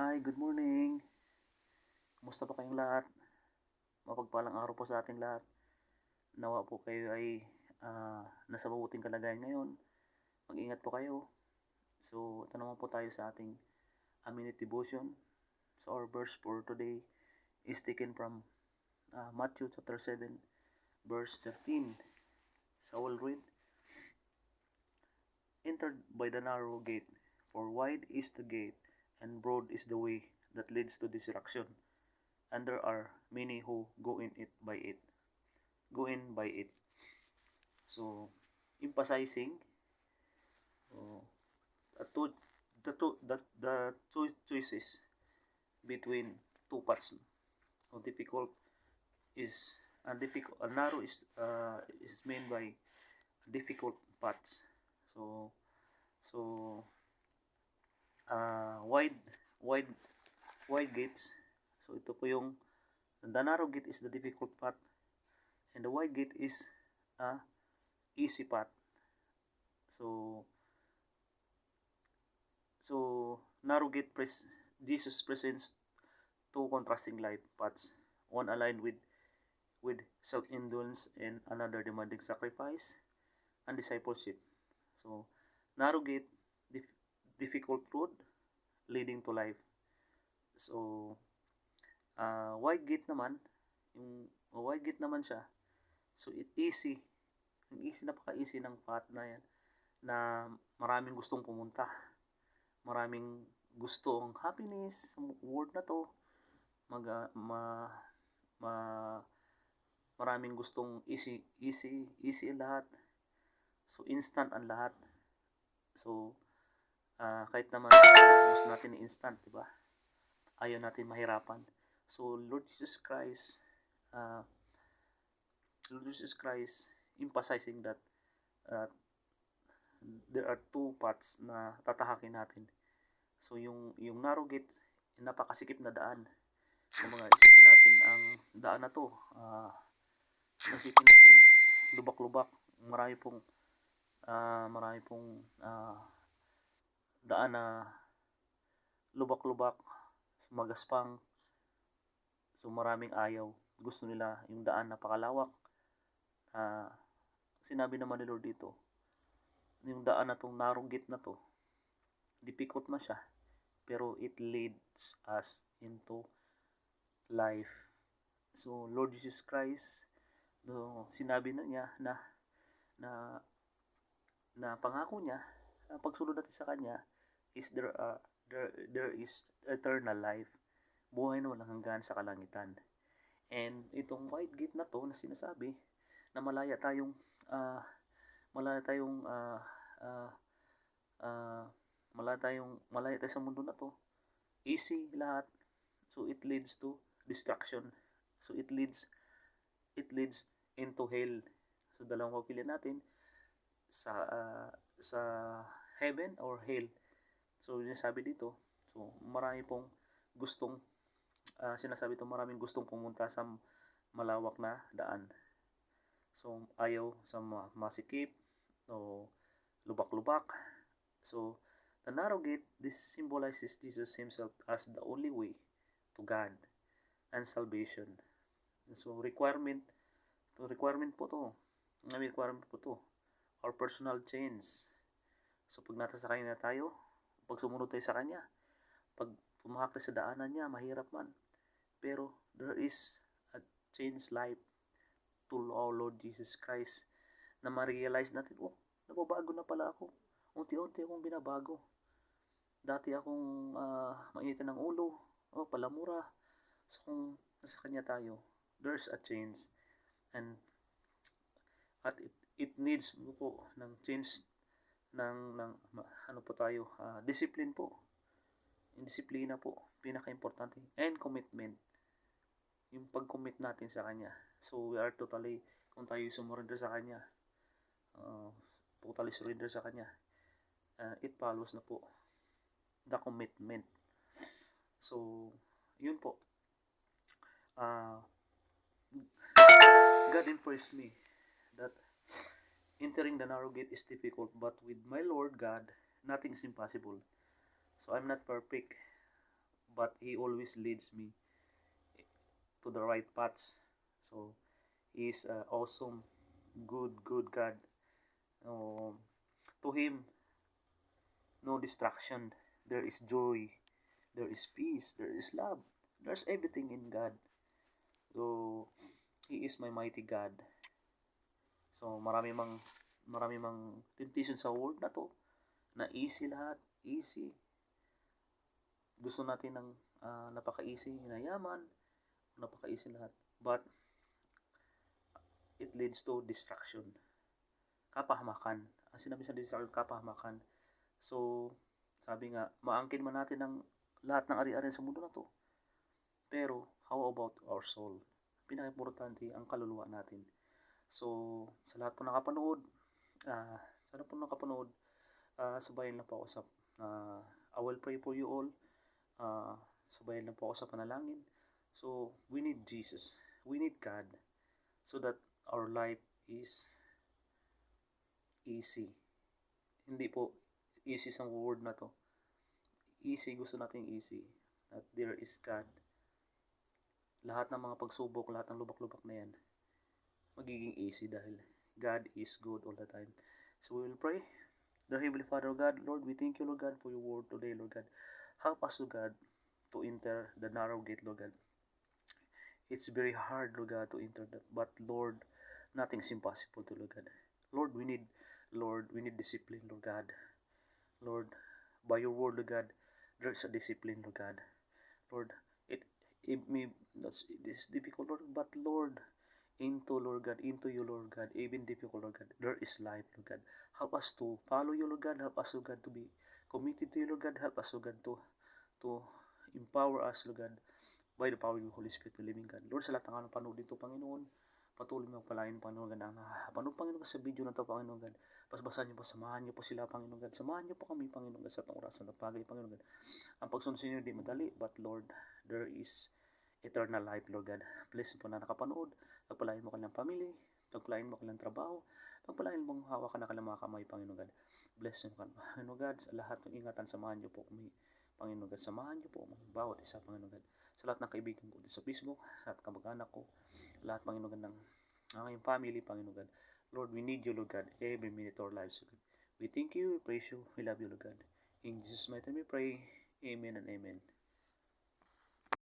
Hi, good morning. Kumusta pa kayong lahat? Mapagpalang araw po sa ating lahat. Nawa po kayo ay nasa mabuting kalagayan ngayon. Mag-ingat po kayo. So, ito naman po tayo sa ating minute devotion. So, our verse for today is taken from Matthew chapter 7, verse 13. So, I will read. Entered by the narrow gate, for wide is the gate, and broad is the way that leads to destruction, and there are many who go in by it. So, emphasizing uh, the two the two choices between two paths. So, difficult is a narrow is meant by difficult paths. So so wide wide wide gates. So ito po yung the narrow gate is the difficult path, and the wide gate is a easy path. So narrow gate Jesus presents two contrasting life paths, one aligned with self-indulgence and another demanding sacrifice and discipleship. So narrow gate, difficult road leading to life. So wide gate naman, yung wide gate naman siya. So it easy, napaka-easy ng path na yan na maraming gustong pumunta. Maraming gusto ang happiness sa world na to. Mag, ma, ma, maraming gustong easy ang lahat. So, instant ang lahat. So, kahit naman gusto natin instant, di ba? Ayaw natin mahirapan. So, Lord Jesus Christ emphasizing that there are two paths na tatahakin natin. So, yung narrow gate, yung napakasikip na daan. Yung mga isipin natin ang daan na to, isipin natin, lubak-lubak, marami pong daan na lubak-lubak, magaspang, so maraming ayaw. Gusto nila yung daan napakalawak. Sinabi naman ni Lord dito, yung daan na tong narrow gate na to, difficult man siya, pero it leads us into life. So Lord Jesus Christ, sinabi na niya na pangako niya, pagsunod natin sa kanya is there is eternal life, buhay na walang hanggan sa kalangitan. And itong wide gate na to na sinasabi na malaya tayong malaya tayo sa mundo na to, easy lahat. So it leads to destruction. So it leads into hell. So dalawang pagpilian natin sa heaven or hell. So yun sabi dito. So marami pong gustong maraming gustong pumunta sa malawak na daan. So ayaw sa masikip o lubak-lubak. So the narrow gate, this symbolizes Jesus himself as the only way to God and salvation. So requirement po to. Requirement po to. Our personal change. So pag natasakay na tayo, pag sumunod tayo sa kanya, pag pumahak tayo sa daanan niya, mahirap man. Pero there is a changed life to our Lord Jesus Christ na ma-realize natin, nababago na pala ako. Unti-unti akong binabago. Dati akong mainitin ng ulo, palamura. So kung nasa kanya tayo, there's a change. And at it needs po ng change ng ano po tayo, discipline po. Yung disiplina po, pinaka-importante. And commitment. Yung pag-commit natin sa kanya. So we are totally, kung tayo sumurrender sa kanya, totally surrender sa kanya, it follows na po the commitment. So yun po, God impressed me that entering the narrow gate is difficult, but with my Lord God, nothing is impossible. So I'm not perfect, but He always leads me to the right paths. So He is awesome, good God. Um, to Him, no distraction. There is joy. There is peace. There is love. There's everything in God. So He is my mighty God. So marami mang temptation sa world na to na easy lahat, easy. Gusto natin ng napaka-easy na yaman, napaka-easy lahat. But it leads to distraction, kapahamakan. Ang sinabi sa distraction, kapahamakan. So, sabi nga, maangkin man natin ang lahat ng ari-arian sa mundo na to. Pero, how about our soul? Pinaka-importante ang kaluluwa natin. So, sa lahat po nakapanood, sa lahat po nakapanood, sabayan lang po ako sa, I will pray for you all. Sabayan lang po ako sa panalangin. So, we need Jesus. We need God. So that our life is easy. Hindi po easy sa word na to. Easy, gusto natin easy. That there is God. Lahat ng mga pagsubok, lahat ng lubak-lubak na yan, magiging easy dahil God is good all the time. So we will pray. Dear Heavenly Father, God, Lord, we thank you, Lord God, for your word today, Lord God. Help us, Lord God, to enter the narrow gate, Lord God. It's very hard, Lord God, to enter that. But, Lord, nothing is impossible to, Lord God. Lord, we need discipline, Lord God. Lord, by your word, Lord God, there is a discipline, Lord God. Lord, it may it is difficult, Lord, but Lord, into you, Lord God, even difficult, Lord God, there is life, Lord God. Help us to follow you, Lord God. Help us, Lord God, to be committed to you, Lord God. Help us, Lord God, to empower us, Lord God, by the power of the Holy Spirit, the living God. Lord, sa lahat ng panood dito, Panginoon, patuloy mo palayan, Panginoon God, ang panood, Panginoon, sa video na ito, Panginoon God. Basbasan niyo po, samahan niyo po sila, Panginoon God. Samahan niyo po kami, Panginoon God, sa itong oras na pagay, Panginoon God. Ang pagsunod sa inyo, di madali, but Lord, there is eternal life, Lord God. Bless po na nakapanood. Pagpalain mo kanilang family, pagpalain mo kanilang trabaho, pagpalain mong hawakan na kanilang mga kamay, Panginoon God. Bless mo, Panginoon God, sa lahat ng ingatan, samahan niyo po kami, Panginoon God. Samahan niyo po bawat isa, Panginoon God. Sa lahat ng kaibigan ko sa Facebook, sa lahat ng kamag-anak ko, lahat, Panginoon God, ng aking family, Panginoon God. Lord, we need you, Lord God, every minute of our lives, Lord God. We thank you, we praise you, we love you, Lord God. In Jesus' mighty name we pray. Amen and amen.